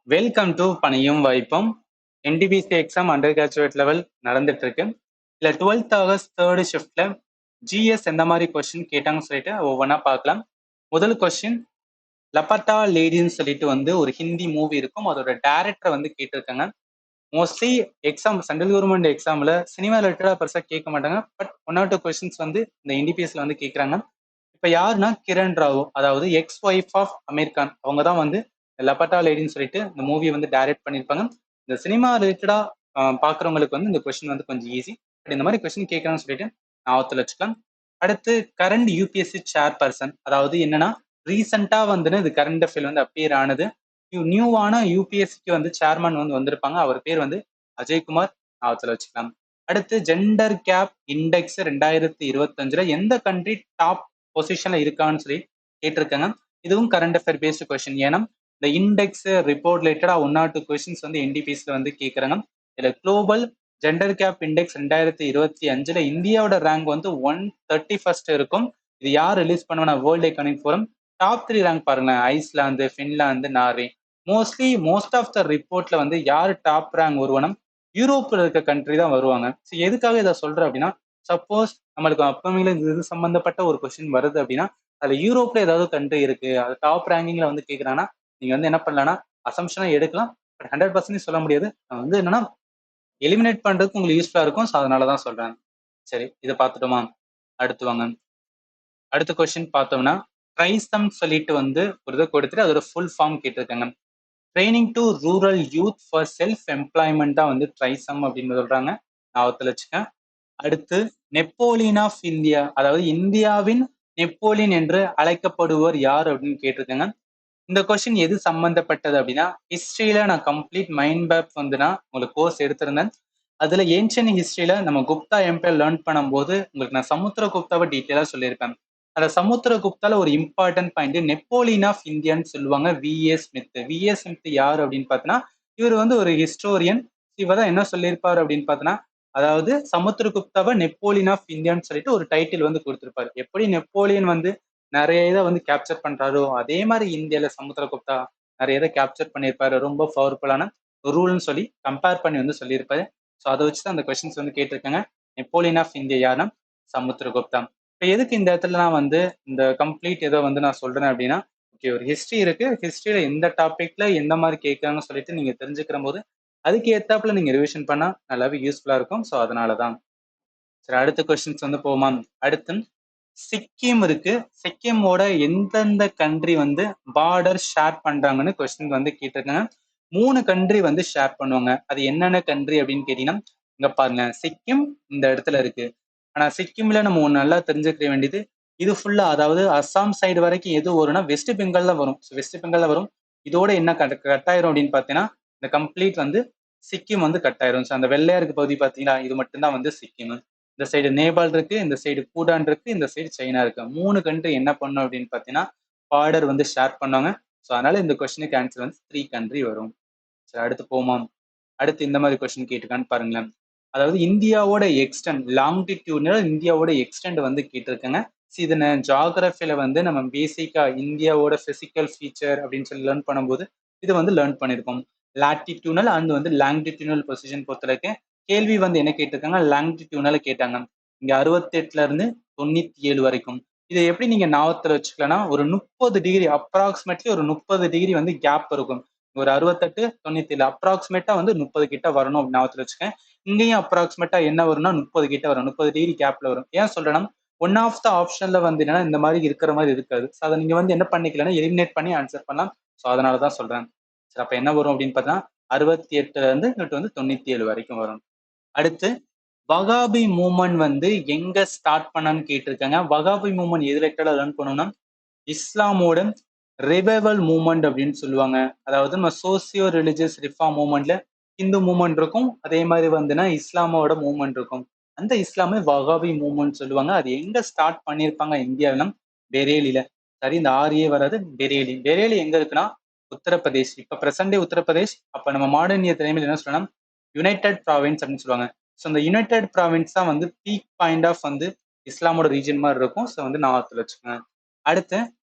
Welcome to பணியும் வாய்ப்பும். NTPC exam under graduate level நடந்துட்டு இருக்கு. இல்ல 12th ஆகஸ்ட் தேர்டு ஷிஃப்ட்ல ஜிஎஸ் எந்த மாதிரி கொஸ்டின் கேட்டாங்கன்னு சொல்லிட்டு ஒவ்வொன்றா பார்க்கலாம். முதல் கொஸ்டின், லப்பட்டா லேடின்னு சொல்லிட்டு ஒரு ஹிந்தி மூவி இருக்கும். அதோட டைரக்டரை கேட்டிருக்காங்க. மோஸ்ட்லி எக்ஸாம் சென்ட்ரல் கவர்மெண்ட் எக்ஸாம்ல சினிமா ரிலேட்டடா பெருசா கேட்க மாட்டாங்க. பட் 1 or 2 கொஸ்டின்ஸ் இந்த என்டிபிஎஸ்ல கேட்கறாங்க. இப்ப யாருன்னா கிரண் ராவ், அதாவது ex wife of Aamir Khan. அவங்க தான் லப்பட்டா லேடின்னு சொல்லிட்டு இந்த மூவியை டைரக்ட் பண்ணியிருப்பாங்க. இந்த சினிமா ரிலேட்டடா பாக்குறவங்களுக்கு இந்த கொஸ்டின் கொஞ்சம் ஈஸி. பட் இந்த மாதிரி கொஸ்டின் கேட்கணும்னு சொல்லிட்டு ஞாபகத்தில் வச்சுக்கலாம். அடுத்து கரண்ட் யூபிஎஸ்சி சேர் பர்சன், அதாவது என்னன்னா ரீசெண்டா இது கரண்ட் அஃபேர் அப்பியர் ஆனது. நியூவான யூபிஎஸ்சிக்கு சேர்மன் வந்திருப்பாங்க. அவர் பேர் அஜய்குமார். ஞாபகத்தில் வச்சுக்கலாம். அடுத்து ஜெண்டர் கேப் இண்டெக்ஸ் 2025 எந்த கண்ட்ரி டாப் பொசிஷன்ல இருக்கான்னு சொல்லி கேட்டிருக்காங்க. இதுவும் கரண்ட் அஃபேர் பேஸ்டு கொஸ்டின். ஏன்னா இந்த இண்டெக்ஸ் ரிப்போர்ட் ரிலேட்டடா 1 or 2 கொஸ்டின்ஸ் என்டிபிஎஸ்ல கேட்கறாங்க. இதுல குளோபல் ஜெண்டர் கேப் இண்டெக்ஸ் 2025 இந்தியாவோட ரேங்க் 131 இருக்கும். இது யார் ரிலீஸ் பண்ணுவாங்க? World Economic Forum. Top 3 rank பாருங்க, Iceland, Finland, Norway. Most of the ரிப்போர்ட்ல யார் டாப் ரேங்க் வருவானா யூரோப்ல இருக்க கண்ட்ரி தான் வருவாங்க. எதுக்காக இதை சொல்றேன் அப்படின்னா, சப்போஸ் நம்மளுக்கு அப்பமையில இது சம்பந்தப்பட்ட ஒரு கொஸ்டின் வருது அப்படின்னா, அதுல யூரோப்ல ஏதாவது கண்ட்ரி இருக்கு, அது டாப் ரேங்கிங்ல கேட்கறாங்கன்னா நீங்க என்ன பண்ணலாம்னா அசம்ஷனா எடுக்கலாம். பட் 100% சொல்ல முடியாது. நான் என்னன்னா எலிமினேட் பண்றதுக்கு உங்களுக்கு யூஸ்ஃபுல்லா இருக்கும். அதனாலதான் சொல்றேன். சரி, இதை பார்த்துட்டோமா? அடுத்து வாங்க. அடுத்த கொஸ்டின் பார்த்தோம்னா, ட்ரைசம் சொல்லிட்டு ஒரு இதை கொடுத்துட்டு அதோட ஃபுல் ஃபார்ம் கேட்டிருக்காங்க. Training to rural youth for self employment தான் ட்ரைசம் அப்படின்னு சொல்றாங்க. ஞாபகத்தில் வச்சுக்க. அடுத்து நெப்போலியன் ஆஃப் இந்தியா, அதாவது இந்தியாவின் நெப்போலியன் என்று அழைக்கப்படுவர் யார் அப்படின்னு கேட்டிருக்காங்க. இந்த கொஸ்டின் எது சம்பந்தப்பட்டது அப்படின்னா, ஹிஸ்டரியில நான் கம்ப்ளீட் மைண்ட் மேப் நான் உங்களுக்கு கோர்ஸ் எடுத்திருந்தேன். அதுல ஏன்ஷியன் ஹிஸ்டரியில நம்ம குப்தா எம்பையர் லேர்ன் பண்ணும்போது உங்களுக்கு நான் சமுத்திரகுப்தாவை டீட்டெயிலா சொல்லியிருப்பேன். அந்த சமுத்திரகுப்தால ஒரு இம்பார்ட்டன்ட் பாயிண்ட் நெப்போலியன் ஆஃப் இந்தியான்னு சொல்லுவாங்க. VA Smith. விஏ ஸ்மித் யார் அப்படின்னு பார்த்தோன்னா, இவர் ஒரு ஹிஸ்டோரியன். இவர் தான் என்ன சொல்லியிருப்பாரு அப்படின்னு பார்த்தோன்னா, அதாவது சமுத்திரகுப்தாவை நெப்போலியன் ஆஃப் இந்தியான்னு சொல்லிட்டு ஒரு டைட்டில் கொடுத்திருப்பாரு. எப்படி நெப்போலியன் நிறைய இதை கேப்சர் பண்றாரோ அதே மாதிரி இந்தியால சமுத்திரகுப்தா நிறைய இதை கேப்சர் பண்ணியிருப்பாரு. ரொம்ப பவர்ஃபுல்லான ரூல்னு சொல்லி கம்பேர் பண்ணி சொல்லியிருப்பாரு. ஸோ அதை வச்சு தான் அந்த கொஸ்டின்ஸ் கேட்டிருக்காங்க. நெப்போலியன் ஆஃப் இந்தியா யாருன்னா சமுத்திரகுப்தா. இப்போ எதுக்கு இந்த இடத்துல நான் இந்த கம்ப்ளீட் ஏதோ நான் சொல்றேன் அப்படின்னா, ஓகே, ஒரு ஹிஸ்டரி இருக்கு. ஹிஸ்டரியில எந்த டாபிக்ல எந்த மாதிரி கேட்கறாங்கன்னு சொல்லிட்டு நீங்க தெரிஞ்சுக்கிற போது அதுக்கு ஏத்தாப்புல நீங்க ரிவிஷன் பண்ணா நல்லாவே யூஸ்ஃபுல்லா இருக்கும். ஸோ அதனாலதான். சரி, அடுத்த கொஸ்டின்ஸ் போமா. அடுத்து சிக்கிம் இருக்கு. சிக்கிமோட எந்தெந்த கண்ட்ரி பார்டர் ஷேர் பண்றாங்கன்னு கொஸ்டின் கேட்டிருக்காங்க. 3 கண்ட்ரி ஷேர் பண்ணுவாங்க. அது என்னென்ன கண்ட்ரி அப்படின்னு கேட்டீங்கன்னா, இங்க பாருங்க, சிக்கிம் இந்த இடத்துல இருக்கு. ஆனா சிக்கிம்ல நம்ம ஒண்ணு நல்லா தெரிஞ்சுக்க வேண்டியது, இது ஃபுல்லா, அதாவது அஸ்ஸாம் சைடு வரைக்கும் எது வரும்னா வெஸ்ட் பெங்கால் தான் வரும். வெஸ்ட் பெங்கால் வரும். இதோட என்ன கட்டாயிரும் அப்படின்னு பாத்தீங்கன்னா, இந்த கம்ப்ளீட் சிக்கிம் கட்டாயிரும். அந்த வெள்ளையா இருக்கு பகுதி பாத்தீங்களா, இது மட்டும்தான் சிக்கிம். இந்த சைடு நேபாள் இருக்கு, இந்த சைடு பூடான் இருக்கு, இந்த சைடு சைனா இருக்கு. 3 கண்ட்ரி என்ன பண்ணும் அப்படின்னு பாத்தீங்கன்னா பார்டர் ஷேர் பண்ணுவாங்க. ஸோ அதனால இந்த கொஸ்டினுக்கு ஆன்சர் 3 கண்ட்ரி வரும். சரி, அடுத்து போமா. அடுத்து இந்த மாதிரி கொஸ்டின் கேட்டிருக்கான்னு பாருங்களேன். அதாவது இந்தியாவோட எக்ஸ்டென்ட் லாங்கிடியூட்ல இந்தியாவோட எக்ஸ்டென்ட் கேட்டிருக்காங்க. இதனை ஜியாகிரபியில நம்ம பேசிக்கா இந்தியாவோட பிசிக்கல் ஃபீச்சர் அப்படின்னு சொல்லி லேர்ன் பண்ணும்போது இது லேர்ன் பண்ணிருக்கோம். லாட்டிடியூனல் அண்ட் லாங்கிடியூனல் பொசிஷன் பொறுத்தவரைக்கும் கேள்வி என்ன கேட்டிருக்காங்க, லாங்கிடியூனல் கேட்டாங்க. இங்க 68ல இருந்து 97 வரைக்கும். இதை எப்படி நீங்க ஞாபகத்துல வச்சுக்கலன்னா, ஒரு 30 டிகிரி அப்ராக்சிமேட்லி ஒரு 30 டிகிரி கேப் இருக்கும். ஒரு 68 97 அப்ராக்சிமேட்டா 30 கிட்ட வரணும் அப்படின்னு ஞாபகத்துல வச்சுக்கேன். இங்கேயும் அப்ராக்சிமேட்டா என்ன வரும்னா 30 கிட்ட வரும். 30 டிகிரி கேப்ல வரும். ஏன் சொல்றேன்னா, ஒன் ஆஃப் த ஆப்ஷன்ல என்னன்னா இந்த மாதிரி இருக்கிற மாதிரி இருக்காது. ஸோ அதை நீங்க என்ன பண்ணிக்கலன்னா எலிமினேட் பண்ணி ஆன்சர் பண்ணலாம். ஸோ அதனாலதான் சொல்றேன். சரி, அப்ப என்ன வரும் அப்படின்னு பார்த்தா 68ல இருந்து 97 வரைக்கும் வரும். அடுத்து வகாபி மூவ்மெண்ட் எங்க ஸ்டார்ட் பண்ணான்னு கேட்டிருக்காங்க. வகாபி மூவ்மெண்ட் எது ரிலேட்டடா லேர்ன் பண்ணணும்னா, இஸ்லாமோட ரிவைவல் மூவ்மெண்ட் அப்படின்னு சொல்லுவாங்க. அதாவது நம்ம சோசியோ ரிலிஜியஸ் ரிஃபார்ம் மூவ்மெண்ட்ல இந்து மூவ்மெண்ட் இருக்கும். அதே மாதிரி இஸ்லாமோட மூவ்மெண்ட் இருக்கும். அந்த இஸ்லாமை வகாபி மூவ்மெண்ட் சொல்லுவாங்க. அது எங்க ஸ்டார்ட் பண்ணியிருப்பாங்க இந்தியாவிலும் பெரேலியில. சரி, இந்த ஆரியே வராது. பெரேலி. பெரேலி எங்க இருக்குன்னா உத்தரப்பிரதேஷ். இப்ப பிரசன்டே உத்தரப்பிரதேஷ். அப்ப நம்ம மாடர்ன் இந்திய தலைமையில் என்ன சொல்லலாம், யுனைடெட் ப்ராவின்ஸ் அப்படின்னு சொல்லுவாங்க. ஸோ இந்த யுனைடெட் ப்ராவின்ஸ் தான் பீக் பாயிண்ட் ஆஃப் இஸ்லாமோட ரீஜன் மாதிரி இருக்கும். ஸோ ஞாபகத்தில் வச்சுக்கோங்க. அடுத்து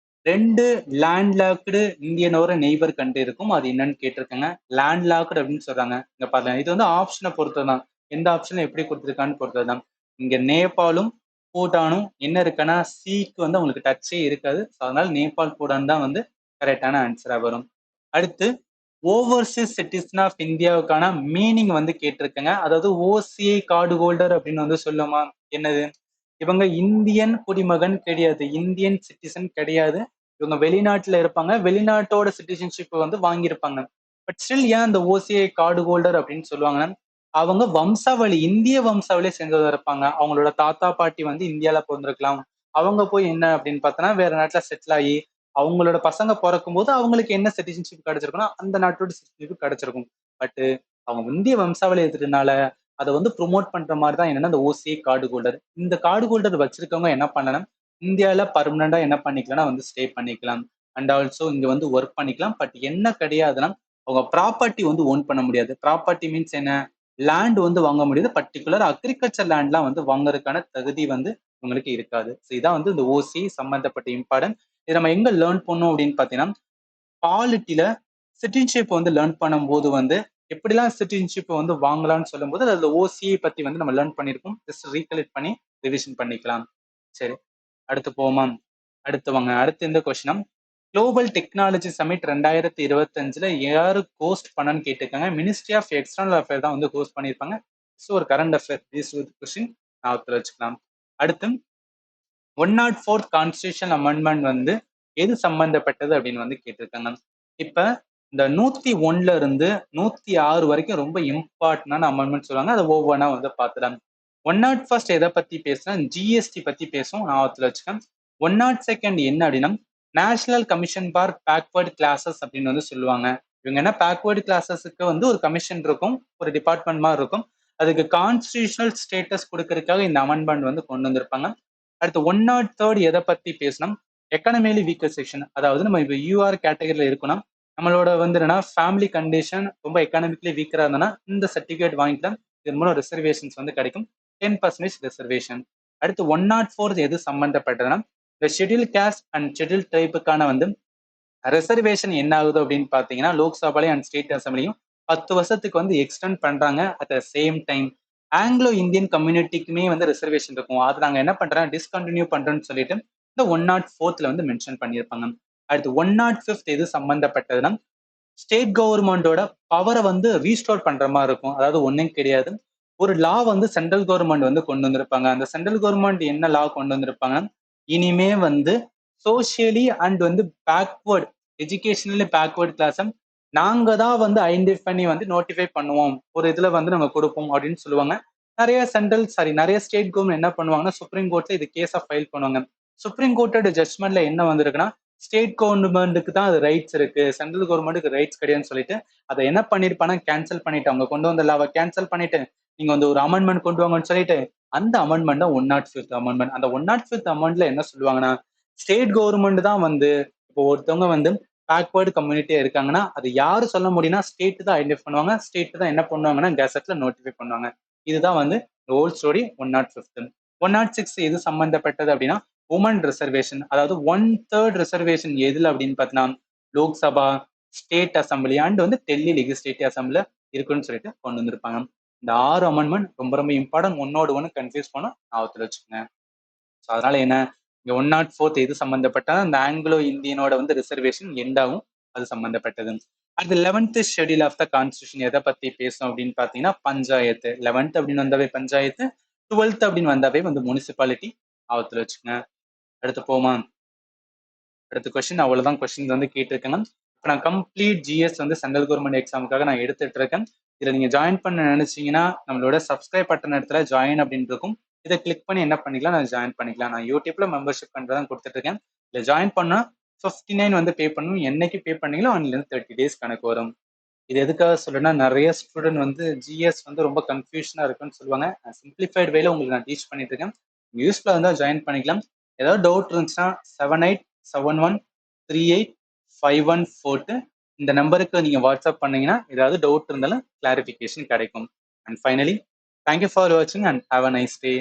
2 லேண்ட்லாக்டு இந்தியனோட நெய்பர் கண்ட்ரி இருக்கும். அது என்னன்னு கேட்டிருக்காங்க. லேண்ட்லாக்டு அப்படின்னு சொல்றாங்க. இங்க பாருங்க. இது வந்து ஆப்ஷனை பொறுத்து தான். எந்த ஆப்ஷன் எப்படி கொடுத்துருக்கான்னு பொறுத்தது தான். இங்க நேபாளும் பூட்டானும் என்ன இருக்குன்னா சீக்கு வந்து உங்களுக்கு டச்சே இருக்காது. அதனால நேபாள் பூட்டான் தான் வந்து கரெக்டான ஆன்சரா வரும். அடுத்து ஓவர்சீஸ் சிட்டிசன் ஆஃப் இந்தியாவுக்கான மீனிங் வந்து கேட்டிருக்கேங்க. அதாவது ஓசிஐ கார்டு ஹோல்டர் அப்படின்னு வந்து சொல்லுமா என்னது? இவங்க இந்தியன் குடிமகன் கிடையாது, இந்தியன் சிட்டிசன் கிடையாது. இவங்க வெளிநாட்டுல இருப்பாங்க, வெளிநாட்டோட சிட்டிசன்ஷிப் வந்து வாங்கியிருப்பாங்க. பட் ஸ்டில் ஏன் அந்த ஓசிஐ கார்டு ஹோல்டர் அப்படின்னு சொல்லுவாங்கன்னா அவங்க வம்சாவளி இந்திய வம்சாவளியை சேர்ந்ததா இருப்பாங்க. அவங்களோட தாத்தா பாட்டி வந்து இந்தியால பிறந்திருக்கலாம். அவங்க போய் என்ன அப்படின்னு பார்த்தோன்னா வேற நாட்டுல செட்டில் ஆகி அவங்களோட பசங்க பிறக்கும் போது அவங்களுக்கு என்ன சிட்டிசன்ஷிப் கிடைச்சிருக்குன்னா அந்த நாட்டோட சிட்டிசன்ஷிப் கிடைச்சிருக்கும். பட் அவங்க இந்திய வம்சாவளி இருக்கிறதுனால அதை வந்து ப்ரொமோட் பண்ற மாதிரி தான் என்னன்னா இந்த ஓசிஐ கார்டு ஹோல்டர். இந்த கார்டு ஹோல்டர் வச்சிருக்கவங்க என்ன பண்ணலாம், இந்தியாவில பர்மனண்டா என்ன பண்ணிக்கலாம்னா வந்து ஸ்டே பண்ணிக்கலாம். அண்ட் ஆல்சோ இங்க வந்து ஒர்க் பண்ணிக்கலாம். பட் என்ன கிடையாதுன்னா அவங்க ப்ராப்பர்ட்டி வந்து ஓன் பண்ண முடியாது. ப்ராப்பர்ட்டி மீன்ஸ் என்ன, லேண்ட் வந்து வாங்க முடியாது. பர்டிகுலர் அக்ரிகல்ச்சர் லேண்ட்லாம் வந்து வாங்குறதுக்கான தகுதி வந்து உங்களுக்கு இருக்காது. ஸோ இதான் வந்து இந்த ஓசிஐ சம்பந்தப்பட்ட இம்பார்ட்டன்ட். இதை நம்ம எங்க லேர்ன் பண்ணோம் அப்படின்னு பார்த்தீங்கன்னா பாலிட்டில சிட்டிசன்ஷிப் வந்து லேர்ன் பண்ணும்போது வந்து எப்படிலாம் சிட்டிசன்ஷிப் வந்து வாங்கலாம்னு சொல்லும்போது அதுல ஓசிஐ பத்தி வந்து நம்ம லேர்ன் பண்ணியிருக்கோம். ஜஸ்ட் ரீகலெக்ட் பண்ணி ரிவிஷன் பண்ணிக்கலாம். சரி, அடுத்து போமா. அடுத்து வாங்க. அடுத்து இந்த கொஸ்டினா குளோபல் டெக்னாலஜி சமிட் 2025 யாரு ஹோஸ்ட் பண்ணன்னு கேட்டிருக்காங்க. மினிஸ்ட்ரி ஆஃப் எக்ஸ்டர்னல் அஃபேர் தான் வந்து ஹோஸ்ட் பண்ணியிருப்பாங்க. ஸோ ஒரு கரண்ட் அஃபேர் பேஸ் கொஸ்டின் ஞாபகத்தில் வச்சுக்கலாம். அடுத்து 104th கான்ஸ்டியூஷன் அமெண்ட்மெண்ட் வந்து எது சம்பந்தப்பட்டது அப்படின்னு வந்து கேட்டிருக்காங்க. இப்ப இந்த 101ல இருந்து 106 வரைக்கும் ரொம்ப இம்பார்ட்டன்டான அமெண்ட்மெண்ட் சொல்லுவாங்க. அதை ஒவ்வொன்றா வந்து பார்த்துலாம். 101st எதை பத்தி பேசுனா ஜிஎஸ்டி பத்தி பேசும், ஞாபகத்தில் வச்சுக்கேன். 102nd என்ன அப்படின்னா national commission for backward classes அப்படின்னு வந்து சொல்லுவாங்க. இவங்க என்ன பேக்வர்டு கிளாஸஸுக்கு வந்து ஒரு கமிஷன் இருக்கும், ஒரு டிபார்ட்மெண்ட் மாதிரி இருக்கும். அதுக்கு கான்ஸ்டியூஷனல் ஸ்டேட்டஸ் கொடுக்கறதுக்காக இந்த அமெண்ட்மெண்ட் வந்து கொண்டு வந்திருப்பாங்க. அடுத்து 103rd எதை பத்தி பேசணும், எக்கனாமிலி வீக்கர் செக்ஷன். அதாவது நம்ம இப்போ யூஆர் கேட்டகரியில இருக்கணும், நம்மளோட வந்து என்னன்னா ஃபேமிலி கண்டிஷன் ரொம்ப எக்கனாமிக்கலி வீக்கரா இருந்ததுன்னா இந்த சர்டிஃபிகேட் வாங்கிக்கலாம். இதன் மூலம் ரிசர்வேஷன்ஸ் வந்து கிடைக்கும், 10% ரிசர்வேஷன். அடுத்து 104 எது சம்பந்தப்பட்டதுன்னா இந்த ஷெட்யூல் கேஸ்ட் அண்ட் ஷெட்யூல் ட்ரைபுக்கான வந்து ரிசர்வேஷன் என்ன ஆகுது அப்படின்னு பாத்தீங்கன்னா லோக்சபாலையும் அண்ட் ஸ்டேட் அசம்பிளியும் 10 வருஷத்துக்கு வந்து எக்ஸ்டெண்ட் பண்றாங்க. At the same time Anglo Indian கம்யூனிட்டிக்குமே வந்து ரிசர்வேஷன் இருக்கும். அது நாங்க என்ன பண்றோம் டிஸ்கண்டினியூ பண்றோம்னு சொல்லிட்டு இந்த 104th வந்து மென்ஷன் பண்ணியிருப்பாங்க. அடுத்து 105th எது சம்பந்தப்பட்டதுன்னா ஸ்டேட் கவர்மெண்டோட பவரை வந்து ரீஸ்டோர் பண்ற மாதிரி இருக்கும். அதாவது ஒன்றும் கிடையாது, ஒரு லா வந்து சென்ட்ரல் கவர்மெண்ட் வந்து கொண்டு வந்திருப்பாங்க. அந்த சென்ட்ரல் கவர்மெண்ட் என்ன லா கொண்டு வந்திருப்பாங்க, இனிமே வந்து சோசியலி அண்ட் வந்து பேக்வேர்ட் எஜுகேஷனலி பேக்வேர்ட் கிளாஸை நாங்க தான் வந்து ஐடென்டிஃபை பண்ணி வந்து நோட்டிஃபை பண்ணுவோம், ஒரு இதுல வந்து நம்ம கொடுப்போம் அப்படின்னு சொல்லுவாங்க. நிறைய ஸ்டேட் கவர்மெண்ட் என்ன பண்ணுவாங்கன்னா சுப்ரீம் கோர்ட்ல இது கேஸா ஃபைல் பண்ணுவாங்க. சுப்ரீம் கோர்ட்டோட ஜட்மெண்ட்ல என்ன வந்திருக்குன்னா ஸ்டேட் கவர்மெண்ட்டுக்கு தான் அது ரைட்ஸ் இருக்கு, சென்ட்ரல் கவர்மெண்ட்டுக்கு ரைட்ஸ் கிடையாதுன்னு சொல்லிட்டு அதை என்ன பண்ணிருப்பானா கேன்சல் பண்ணிட்டு அவங்க கொண்டு வந்த லாவை கேன்சல் பண்ணிட்டு நீங்க வந்து ஒரு அமெண்ட்மெண்ட் கொண்டு வாங்கன்னு சொல்லிட்டு அந்த அமெண்ட்மெண்ட் தான் 105th அமெண்ட்மெண்ட். அந்த 105th அமெண்ட்ல என்ன சொல்லுவாங்கன்னா ஸ்டேட் கவர்மெண்ட் தான் வந்து இப்போ ஒருத்தவங்க வந்து பேக்வேர்டு கம்யூனிட்டியா இருக்காங்கன்னா அது யாரு சொல்ல முடியும்னா ஸ்டேட் தான் ஐடென்டிஃபை பண்ணுவாங்க. ஸ்டேட் தான் என்ன பண்ணுவாங்கன்னா கெசட்ல நோட்டிஃபை பண்ணுவாங்க. இதுதான் வந்து ஹோல் ஸ்டோரி 105th. 106 எது சம்பந்தப்பட்டது அப்படின்னா உமன் ரிசர்வேஷன். அதாவது 1/3 ரிசர்வேஷன் எதுல அப்படின்னு பார்த்தீங்கன்னா லோக்சபா, ஸ்டேட் அசம்பிளி அண்ட் வந்து டெல்லி லெஜிஸ்லேட்டிவ் அசம்பிளி இருக்குன்னு சொல்லிட்டு கொண்டு வந்திருப்பாங்க. இந்த 6 அமெண்ட்மெண்ட் ரொம்ப ரொம்ப இம்பார்ட்டன்ட், ஒன்னோட ஒன்று கன்ஃபியூஸ் பண்ண ஞாபகத்தில் வச்சுக்கோங்க. ஸோ அதனால என்ன இங்க 104th எது சம்பந்தப்பட்டா அந்த ஆங்கிலோ இந்தியனோட வந்து ரிசர்வேஷன் எண்டாகும், அது சம்பந்தப்பட்டது. அடுத்து 11th schedule of the constitution எதை பத்தி பேசும் அப்படின்னு பாத்தீங்கன்னா பஞ்சாயத்து. 11th அப்படின்னு வந்தாவே பஞ்சாயத்து, 12th அப்படின்னு வந்தாவே வந்து முனிசிபாலிட்டி ஞாபகத்தில் வச்சுக்கோங்க. அடுத்து போமா. அடுத்த கொஸ்டின் அவ்வளவுதான் கொஸ்டின் வந்து கேட்டிருக்கேங்க. இப்போ நான் கம்ப்ளீட் ஜிஎஸ் வந்து சென்ட்ரல் கவர்மெண்ட் எக்ஸாமுக்காக நான் எடுத்துட்டு இருக்கேன். இதில் நீங்க ஜாயின் பண்ண நினைச்சீங்கன்னா நம்மளோட சப்ஸ்கிரைப் பட்டன் இடத்துல ஜாயின் அப்படின்னு இருக்கும், இதை கிளிக் பண்ணி என்ன பண்ணிக்கலாம் நான் ஜாயின் பண்ணிக்கலாம். நான் யூடியூப்ல மெம்பர்ஷிப் பண்றதான் கொடுத்துட்டு இருக்கேன். இதில் ஜாயின் பண்ணா 59 வந்து பே பண்ணணும். என்னைக்கு பே பண்ணீங்களோ அன்னிலிருந்து 30 days கணக்கு வரும். இது எதுக்காக சொல்றேன்னா நிறைய ஸ்டூடெண்ட் வந்து ஜிஎஸ் வந்து ரொம்ப கன்ஃபியூஷனா இருக்குன்னு சொல்லுவாங்க. சிம்பிளிஃபைட் வேல உங்களுக்கு நான் டீச் பண்ணிட்டு இருக்கேன். யூஸ்ஃபுல்லா இருந்தால் ஜாயின் பண்ணிக்கலாம். ஏதாவது டவுட் இருந்துச்சுன்னா 7871385142 இந்த நம்பருக்கு நீங்க வாட்ஸ்அப் பண்ணீங்கன்னா ஏதாவது டவுட் இருந்தாலும் கிளாரிஃபிகேஷன் கிடைக்கும். அண்ட் ஃபைனலி தேங்க்யூ ஃபார் வாட்சிங் and have a nice day.